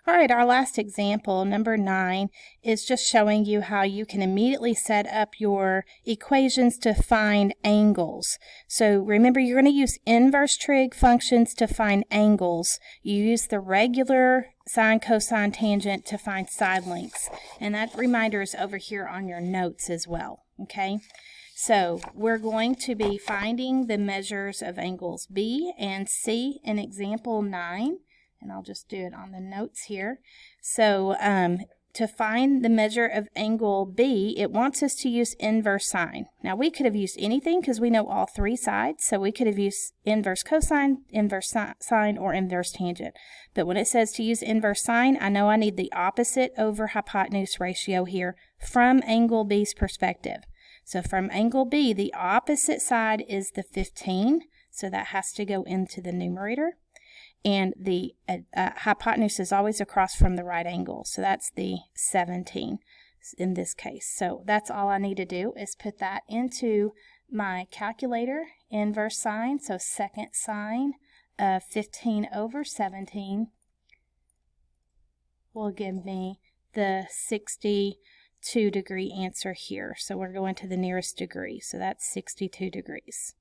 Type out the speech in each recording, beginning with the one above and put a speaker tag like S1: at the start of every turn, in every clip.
S1: All right, our last example, number 9, is just showing you how you can immediately set up your equations to find angles. So remember, you're going to use inverse trig functions to find angles. You use the regular sine, cosine, tangent to find side lengths. And that reminder is over here on your notes as well, okay? So we're going to be finding the measures of angles B and C in example 9. And I'll just do it on the notes here. So to find the measure of angle B, it wants us to use inverse sine. Now we could have used anything because we know all three sides. So we could have used inverse cosine, inverse sine, or inverse tangent. But when it says to use inverse sine, I know I need the opposite over hypotenuse ratio here from angle B's perspective. So from angle B, the opposite side is the 15. So that has to go into the numerator. And the hypotenuse is always across from the right angle. So that's the 17 in this case. So that's all I need to do is put that into my calculator, inverse sine. So second sine of 15 over 17 will give me the 62-degree answer here. So we're going to the nearest degree. So that's 62 degrees.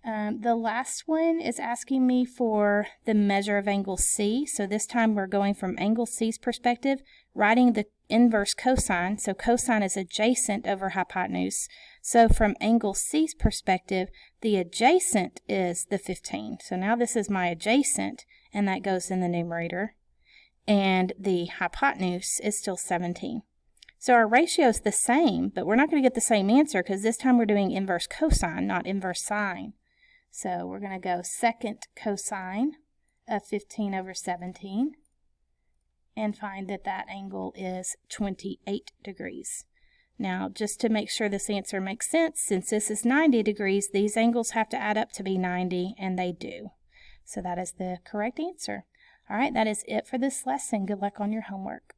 S1: The last one is asking me for the measure of angle C. So this time we're going from angle C's perspective, writing the inverse cosine. So cosine is adjacent over hypotenuse. So from angle C's perspective, the adjacent is the 15. So now this is my adjacent, and that goes in the numerator. And the hypotenuse is still 17. So our ratio is the same, but we're not going to get the same answer because this time we're doing inverse cosine, not inverse sine. So we're going to go second cosine of 15 over 17 and find that that angle is 28 degrees. Now, just to make sure this answer makes sense, since this is 90 degrees, these angles have to add up to be 90, and they do. So that is the correct answer. All right, that is it for this lesson. Good luck on your homework.